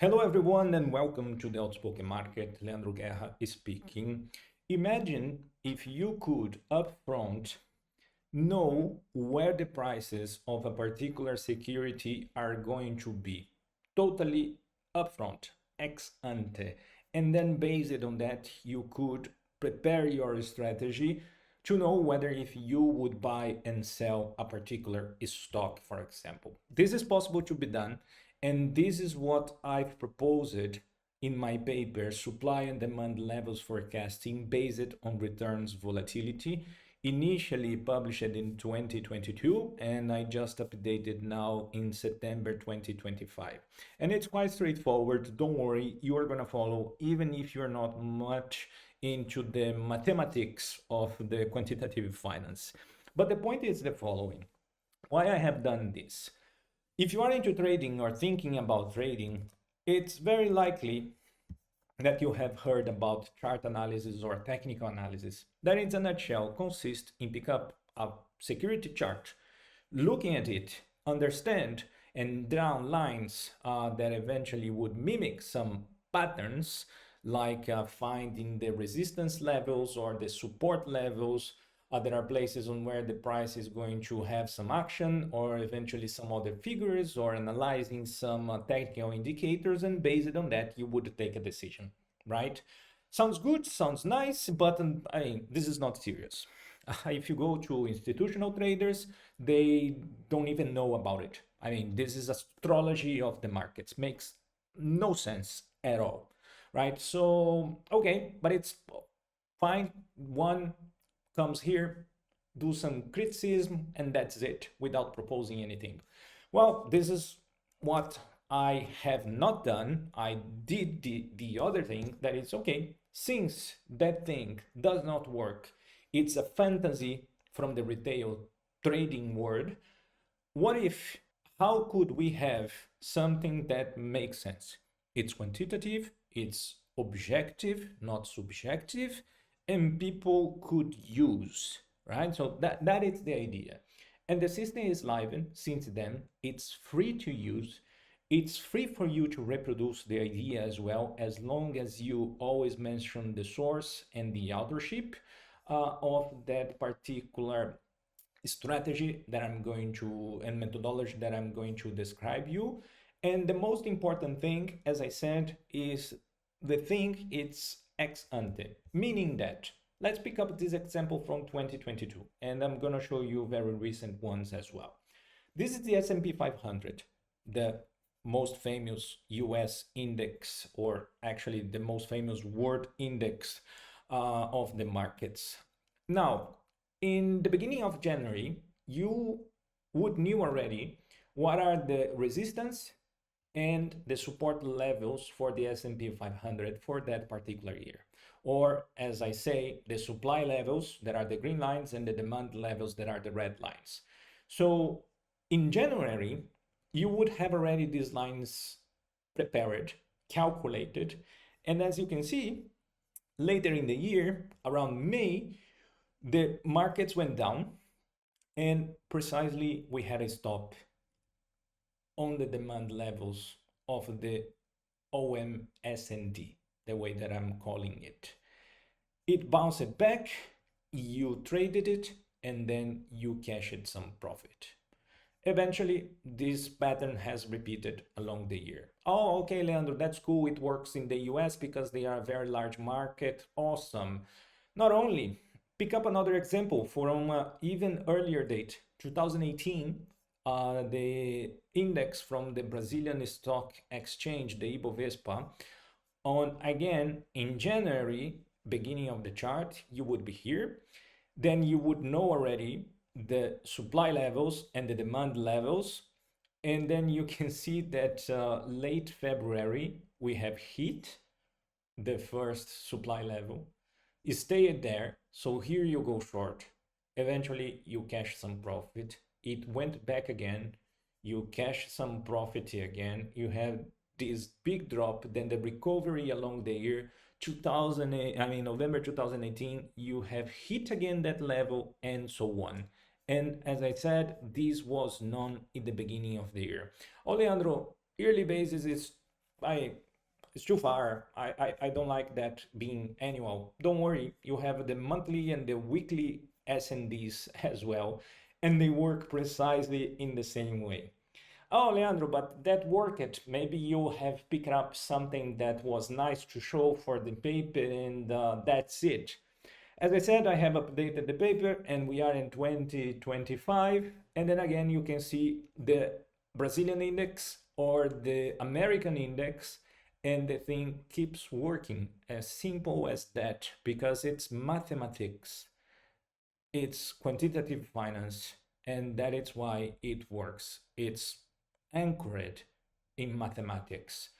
Hello everyone and welcome to the Outspoken Market. Leandro Guerra is speaking. Imagine if you could upfront know where the prices of a particular security are going to be. Totally upfront, ex ante. And then based on that, you could prepare your strategy to know whether if you would buy and sell a particular stock, for example. This is possible to be done, and this is what I've proposed in my paper, Supply and Demand Levels Forecasting Based on Returns Volatility, initially published in 2022, and I just updated now in September 2025. And it's quite straightforward. Don't worry, you are going to follow, even if you're not much into the mathematics of the quantitative finance. But the point is the following. Why I have done this? If you are into trading or thinking about trading, it's very likely that you have heard about chart analysis or technical analysis. That in a nutshell consists in pick up a security chart, looking at it, understand and draw lines that eventually would mimic some patterns like finding the resistance levels or the support levels. There are places on where the price is going to have some action or eventually some other figures or analyzing some technical indicators, and based on that you would take a decision, right? Sounds good, sounds nice, but this is not serious. If you go to institutional traders, they don't even know about it. This is astrology of the markets. Makes no sense at all, right? So, okay, but it's fine. One comes here, do some criticism, and that's it, without proposing anything. Well, this is what I have not done. I did the other thing, that is okay, since that thing does not work, it's a fantasy from the retail trading world. What if, how could we have something that makes sense? It's quantitative, it's objective, not subjective, and people could use, right? So that is the idea. And the system is live since then. It's free to use. It's free for you to reproduce the idea as well, as long as you always mention the source and the authorship of that particular strategy that I'm going to, and methodology that I'm going to describe you. And the most important thing, as I said, is the thing it's ex ante, meaning that, let's pick up this example from 2022, and I'm going to show you very recent ones as well. This is the S&P 500, the most famous US index, or actually the most famous world index of the markets. Now, in the beginning of January, you would knew already what are the resistance and the support levels for the S&P 500 for that particular year. Or, as I say, the supply levels that are the green lines and the demand levels that are the red lines. So in January, you would have already these lines prepared, calculated. And as you can see, later in the year, around May, the markets went down, and precisely we had a stop on the demand levels of the OM S&D, the way that I'm calling it. It bounced back, you traded it, and then you cashed some profit. Eventually, this pattern has repeated along the year. Oh, okay, Leandro, that's cool. It works in the US because they are a very large market. Awesome. Not only, pick up another example from even earlier date, 2018. The index from the Brazilian Stock Exchange, the Ibovespa, on again in January, beginning of the chart, you would be here. Then you would know already the supply levels and the demand levels. And then you can see that late February, we have hit the first supply level. You stay there. So here you go short. Eventually you cash some profit. It went back again. You cash some profit again. You have this big drop, then the recovery along the year. November 2018, you have hit again that level, and so on. And as I said, this was known in the beginning of the year. Oh, Leandro, yearly basis is I it's too far. I don't like that being annual. Don't worry, you have the monthly and the weekly S&Ds as well, and they work precisely in the same way. Oh, Leandro, but that worked. Maybe you have picked up something that was nice to show for the paper, and that's it. As I said, I have updated the paper and we are in 2025. And then again, you can see the Brazilian index or the American index, and the thing keeps working. As simple as that, because it's mathematics, it's quantitative finance, and that is why it works. It's anchored in mathematics.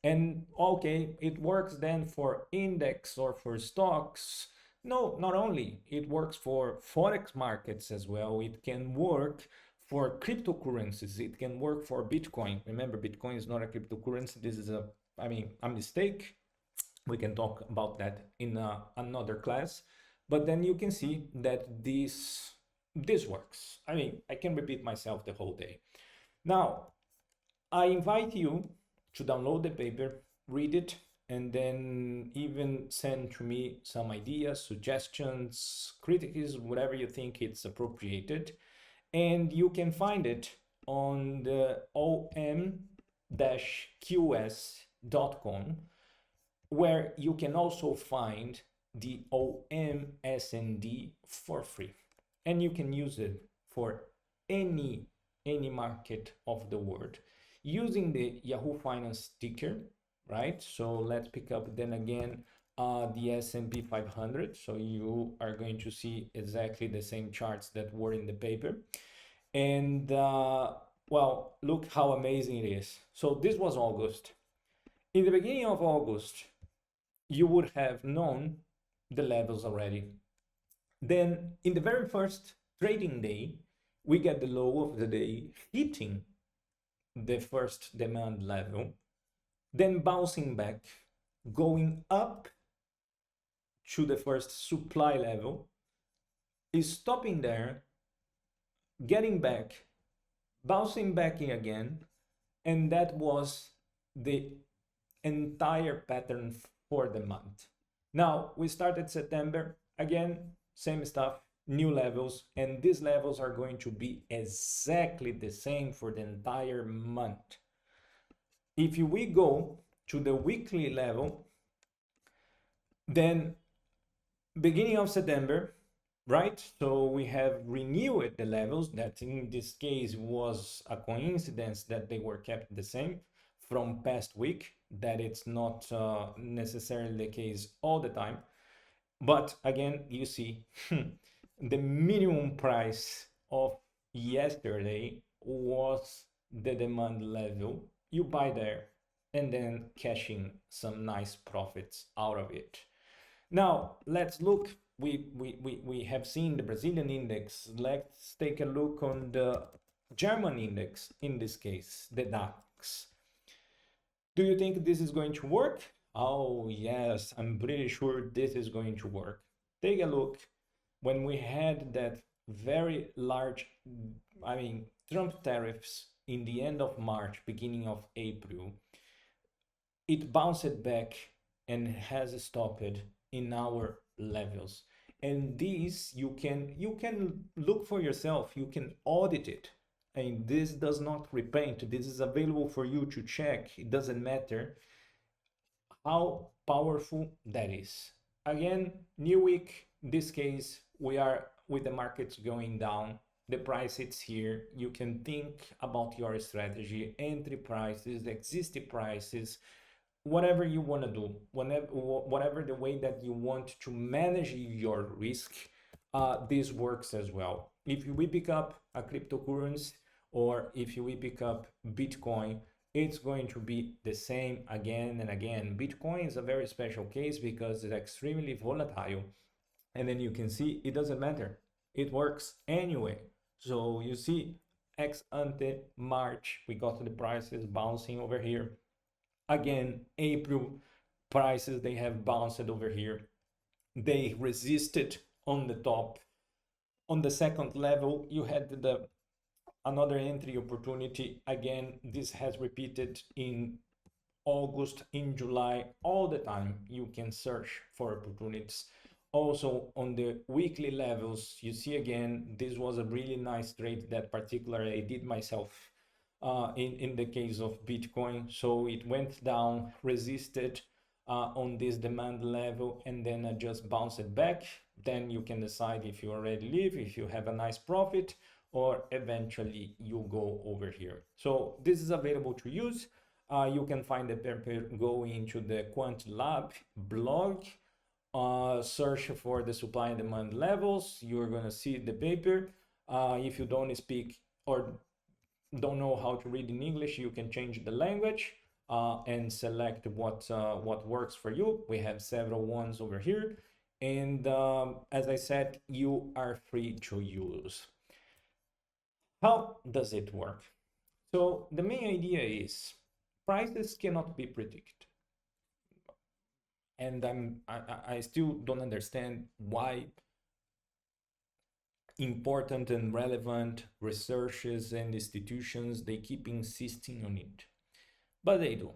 And okay, it works then for index or for stocks. No, not only. It works for forex markets as well. It can work for cryptocurrencies. It can work for Bitcoin. Remember, Bitcoin is not a cryptocurrency. This is a mistake. We can talk about that in another class. But then you can see that this works. I mean, I can repeat myself the whole day. Now, I invite you to download the paper, read it, and then even send to me some ideas, suggestions, critiques, whatever you think it's appropriated. And you can find it on the om-qs.com, where you can also find the OM S&D for free. And you can use it for any market of the world using the Yahoo Finance ticker, right? So let's pick up then again the S&P 500. So you are going to see exactly the same charts that were in the paper. And well, look how amazing it is. So this was August. In the beginning of August, you would have known the levels already. Then in the very first trading day, we get the low of the day hitting the first demand level, then bouncing back, going up to the first supply level, is stopping there, getting back, bouncing back in again, and that was the entire pattern for the month. Now we started September, again, same stuff, new levels, and these levels are going to be exactly the same for the entire month. If we go to the weekly level, then beginning of September, right? So we have renewed the levels. That in this case was a coincidence that they were kept the same from past week, that it's not necessarily the case all the time. But again, you see, the minimum price of yesterday was the demand level. You buy there and then cashing some nice profits out of it. Now, let's look. We have seen the Brazilian index. Let's take a look on the German index, in this case, the DAX. Do you think this is going to work? Oh, yes, I'm pretty sure this is going to work. Take a look. When we had that very large, Trump tariffs in the end of March, beginning of April, it bounced back and has stopped in our levels. And this you can look for yourself, you can audit it. And this does not repaint. This is available for you to check. It doesn't matter how powerful that is. Again, new week, in this case, we are with the markets going down. The price it's here. You can think about your strategy, entry prices, existing prices, whatever you want to do, whatever the way that you want to manage your risk, this works as well. If we pick up a cryptocurrency or if we pick up Bitcoin, it's going to be the same again and again. Bitcoin is a very special case because it's extremely volatile. And then you can see it doesn't matter. It works anyway. So you see ex ante March, we got the prices bouncing over here. Again, April prices, they have bounced over here. They resisted on the top. On the second level, you had another entry opportunity. Again, this has repeated in August, in July, all the time you can search for opportunities. Also on the weekly levels, you see again, this was a really nice trade that particularly I did myself in the case of Bitcoin. So it went down, resisted on this demand level, and then just bounce it back. Then you can decide if you already leave, if you have a nice profit, or eventually you go over here. So this is available to use. You can find the paper going into the Quant Lab blog, search for the supply and demand levels. You're going to see the paper. If you don't speak or don't know how to read in English, you can change the language and select what works for you. We have several ones over here. And as I said, you are free to use. How does it work? So the main idea is prices cannot be predicted. And I still don't understand why important and relevant researchers and institutions, they keep insisting on it. But they do.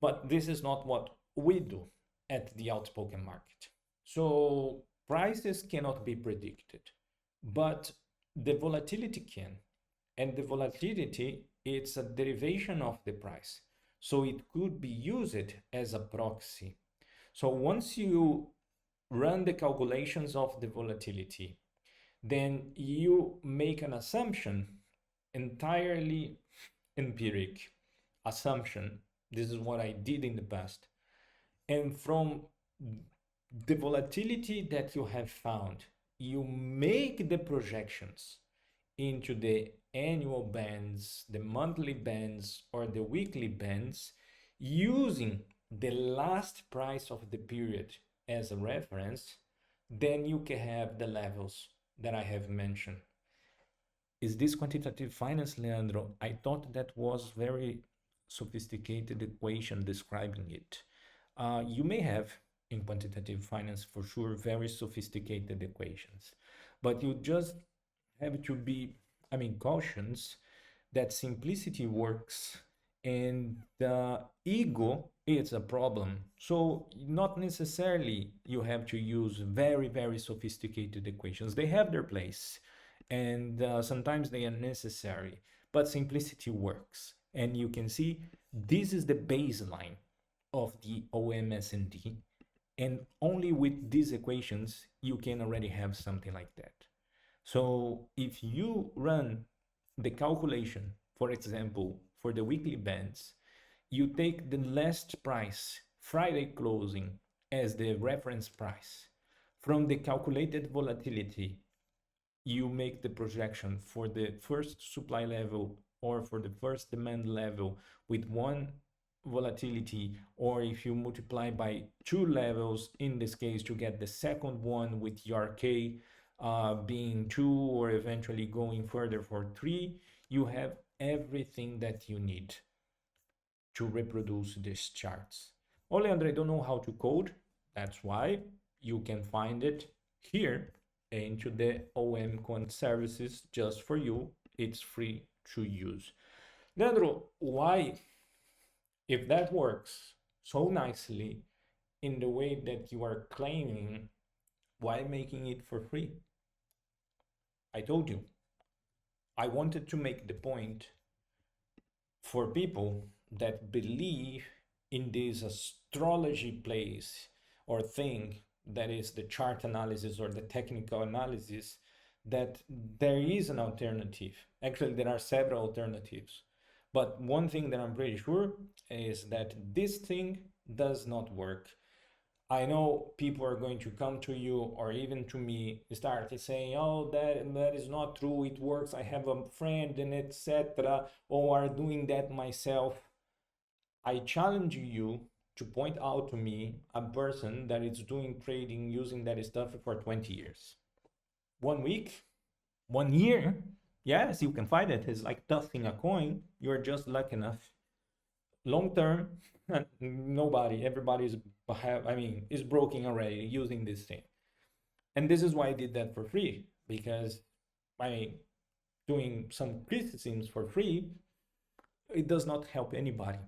But this is not what we do at the Outspoken market. So prices cannot be predicted, but the volatility can. And the volatility, it's a derivation of the price. So it could be used as a proxy. So once you run the calculations of the volatility, then you make an assumption, entirely empiric assumption. This is what I did in the past. And from the volatility that you have found, you make the projections into the annual bands, the monthly bands, or the weekly bands, using the last price of the period as a reference. Then you can have the levels that I have mentioned. Is this quantitative finance, Leandro? I thought that was very sophisticated equation describing it. You may have in quantitative finance for sure very sophisticated equations, but you just have to be, cautious that simplicity works and the ego is a problem. So not necessarily you have to use very, very sophisticated equations. They have their place and sometimes they are necessary, but simplicity works. And you can see this is the baseline of the OM S&D, and only with these equations you can already have something like that. So if you run the calculation, for example, for the weekly bands, you take the last price, Friday closing, as the reference price. From the calculated volatility, you make the projection for the first supply level or for the first demand level with one volatility, or if you multiply by two levels, in this case, to get the second one with your K being 2 or eventually going further for 3, you have everything that you need to reproduce these charts. Only Andre, I don't know how to code. That's why you can find it here into the OM Quant services just for you. It's free to use. Leandro, why, if that works so nicely in the way that you are claiming, why making it for free? I told you, I wanted to make the point for people that believe in this astrology place or thing that is the chart analysis or the technical analysis, that there is an alternative. Actually, there are several alternatives. But one thing that I'm pretty sure is that this thing does not work. I know people are going to come to you or even to me, start saying, oh, that is not true, it works, I have a friend and etc. Or are doing that myself. I challenge you to point out to me a person that is doing trading using that stuff for 20 years. 1 week, 1 year, yes, you can find it. It's like tossing a coin. You're just lucky enough. Long term, nobody, everybody is broken already using this thing. And this is why I did that for free, because by doing some criticisms for free, it does not help anybody.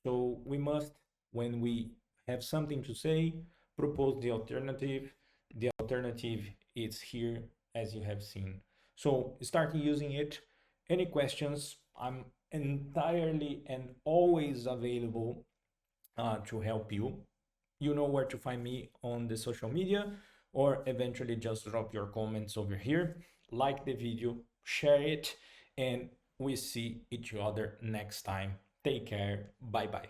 So we must, when we have something to say, propose the alternative. The alternative is here, as you have seen. So start using it. Any questions? I'm entirely and always available to help you. You know where to find me on the social media, or eventually just drop your comments over here. Like the video, share it, and we see each other next time. Take care. Bye bye.